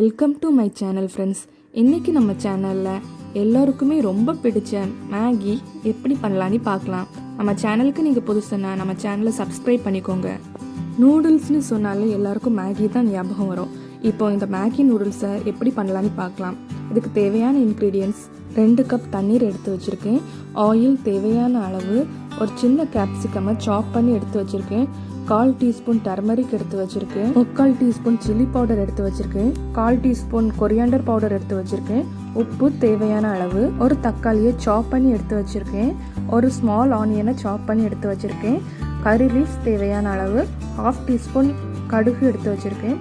Welcome to my channel friends. இன்றைக்கி நம்ம சேனலில் எல்லோருக்குமே ரொம்ப பிடிச்ச மேகி எப்படி பண்ணலான்னு பார்க்கலாம். நம்ம சேனலுக்கு நீங்கள் புதுசுன்னா நம்ம சேனலை சப்ஸ்கிரைப் பண்ணிக்கோங்க. நூடுல்ஸ்னு சொன்னாலே எல்லாருக்கும் மேகி தான் ஞாபகம் வரும். இப்போ இந்த மேகி நூடுல்ஸை எப்படி பண்ணலான்னு பார்க்கலாம். இதுக்கு தேவையான இன்க்ரீடியன்ட்ஸ் 2 கப் தண்ணீர் எடுத்து வச்சுருக்கேன், ஆயில் தேவையான அளவு, ஒரு சின்ன கேப்சிகமை சாப் பண்ணி எடுத்து வச்சுருக்கேன், 1/4 டீஸ்பூன் டர்மரிக் எடுத்து வச்சுருக்கேன், 3/4 டீஸ்பூன் சில்லி பவுடர் எடுத்து வச்சுருக்கேன், 1/4 டீஸ்பூன் கொரியாண்டர் பவுடர் எடுத்து வச்சுருக்கேன், உப்பு தேவையான அளவு, ஒரு தக்காளியை சாப் பண்ணி எடுத்து வச்சுருக்கேன், ஒரு ஸ்மால் ஆனியனை சாப் பண்ணி எடுத்து வச்சுருக்கேன், கறி லீவ்ஸ் தேவையான அளவு, 1/2 டீஸ்பூன் கடுகு எடுத்து வச்சுருக்கேன்,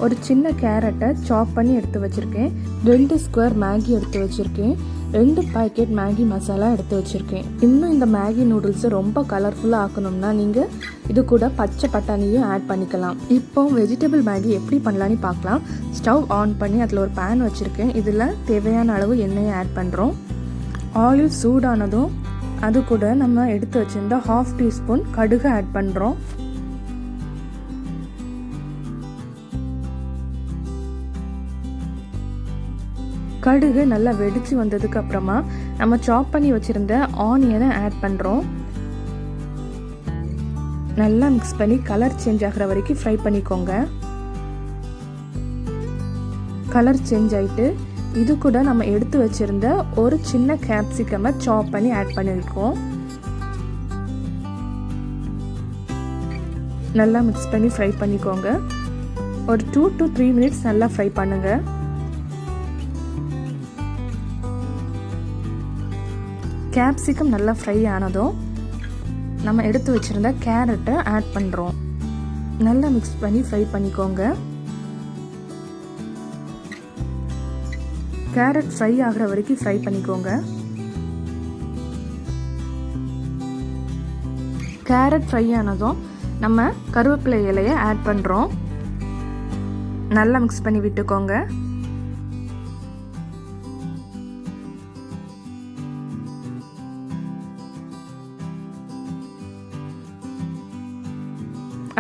ஒரு சின்ன கேரட்டை சாப் பண்ணி எடுத்து வச்சுருக்கேன், 2 ஸ்கொயர் மேகி எடுத்து வச்சுருக்கேன், 2 பாக்கெட் மேகி மசாலா எடுத்து வச்சுருக்கேன். இன்னும் இந்த மேகி நூடுல்ஸை ரொம்ப கலர்ஃபுல்லாக ஆக்கணும்னா நீங்கள் இது கூட பச்சை பட்டாணியும் ஆட் பண்ணிக்கலாம். இப்போ வெஜிடபிள் மேகி எப்படி பண்ணலான்னு பார்க்கலாம். ஸ்டவ் ஆன் பண்ணி அதில் ஒரு பேன் வச்சுருக்கேன். இதில் தேவையான அளவு எண்ணெயை ஆட் பண்ணுறோம். ஆயில் சூடானதும் அது கூட நம்ம எடுத்து வச்சுருந்த 1/2 டீஸ்பூன் கடுகு ஆட் பண்ணுறோம். கடுகு நல்லா வெடிச்சு வந்ததுக்கு அப்புறமா நம்ம சாப் பண்ணி வச்சிருந்த ஆனியனை ஆட் பண்ணுறோம். நல்லா மிக்ஸ் பண்ணி கலர் சேஞ்ச் ஆகிற வரைக்கும் ஃப்ரை பண்ணிக்கோங்க. கலர் சேஞ்ச் ஆகிட்டு இது கூட நம்ம எடுத்து வச்சிருந்த ஒரு சின்ன கேப்சிகமை சாப் பண்ணி ஆட் பண்ணியிருக்கோம். நல்லா மிக்ஸ் பண்ணி ஃப்ரை பண்ணிக்கோங்க. ஒரு 2 to 3 மினிட்ஸ் நல்லா ஃப்ரை பண்ணுங்க. கேப்சிகம் நல்லா ஃப்ரை ஆனதும் நம்ம எடுத்து வச்சுருந்த கேரட்டை ஆட் பண்ணுறோம். நல்லா மிக்ஸ் பண்ணி ஃப்ரை பண்ணிக்கோங்க. கேரட் ஃப்ரை ஆகிற வரைக்கும் ஃப்ரை பண்ணிக்கோங்க. கேரட் ஃப்ரை ஆனதும் நம்ம கருவேப்பிலை இலையை ஆட் பண்ணுறோம். நல்லா மிக்ஸ் பண்ணி விட்டுக்கோங்க.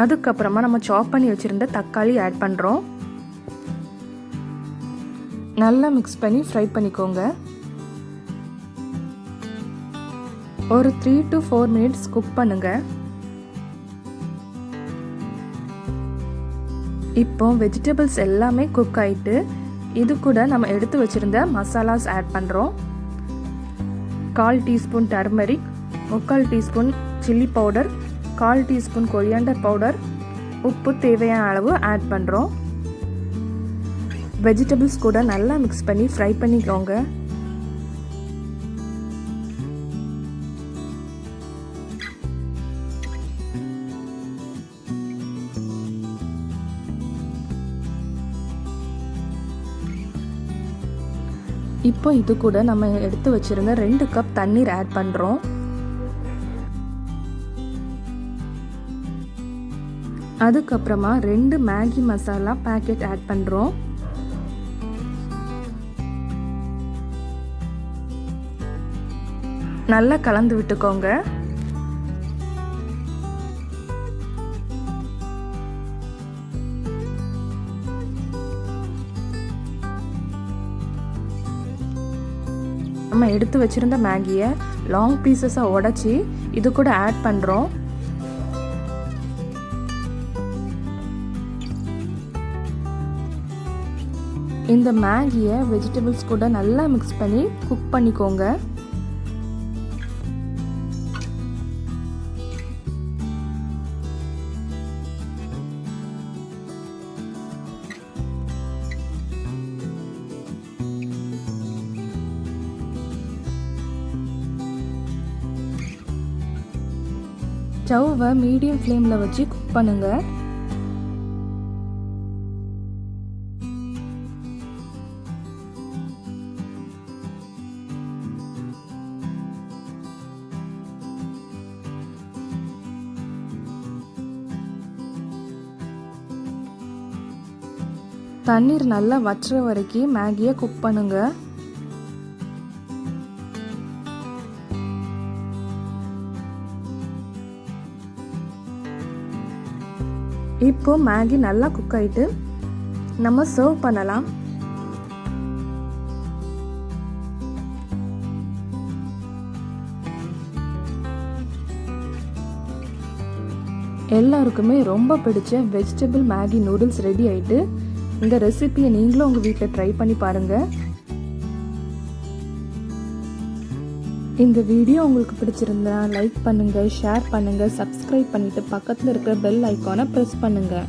அதுக்கப்புறமா நம்ம சாப் பண்ணி வச்சுருந்த தக்காளி ஆட் பண்ணுறோம். நல்லா மிக்ஸ் பண்ணி ஃப்ரை பண்ணிக்கோங்க. ஒரு 3 to 4 மினிட்ஸ் குக் பண்ணுங்க. இப்போ வெஜிடபிள்ஸ் எல்லாமே குக் ஆகிட்டு இது கூட நம்ம எடுத்து வச்சுருந்த மசாலாஸ் ஆட் பண்ணுறோம். 1/4 teaspoon turmeric, 3/4 teaspoon chilli powder, 1/4 teaspoon coriander powder, உப்பு தேவையான அளவு ஆட் பண்ணுறோம். வெஜிடபிள்ஸ் கூட நல்லா மிக்ஸ் பண்ணி ஃப்ரை பண்ணிக்கோங்க. இப்போ இது கூட நம்ம எடுத்து வச்சிருந்த 2 கப் தண்ணீர் ஆட் பண்ணுறோம். அதுக்கப்புறமா 2 மேகி மசாலா பேக்கெட் ஆட் பண்ணுறோம். நல்லா கலந்து விட்டுக்கோங்க. நம்ம எடுத்து வச்சிருந்த மேகியை லாங் பீசஸாக உடைச்சி இது கூட ஆட் பண்ணுறோம். இந்த மேகியை வெஜிடபிள்ஸ் கூட நல்லா மிக்ஸ் பண்ணி குக் பண்ணிக்கோங்க. ஸ்டவ்வை மீடியம் ஃப்ளேமில் வச்சு குக் பண்ணுங்க. தண்ணீர் நல்லா வற்றுற வரைக்கும் மேகியை குக் பண்ணுங்க. இப்போ மேகி நல்லா குக் ஆகிட்டு நம்ம சர்வ் பண்ணலாம். எல்லாருக்குமே ரொம்ப பிடிச்ச வெஜிடபிள் மேகி நூடுல்ஸ் ரெடி ஆயிட்டு. இந்த ரெசிபியை நீங்களும் உங்கள் வீட்டில் ட்ரை பண்ணி பாருங்கள். இந்த வீடியோ உங்களுக்கு பிடிச்சிருந்தா லைக் பண்ணுங்கள், ஷேர் பண்ணுங்கள், சப்ஸ்கிரைப் பண்ணிவிட்டு பக்கத்தில் இருக்கிற பெல் ஐக்கானை ப்ரெஸ் பண்ணுங்கள்.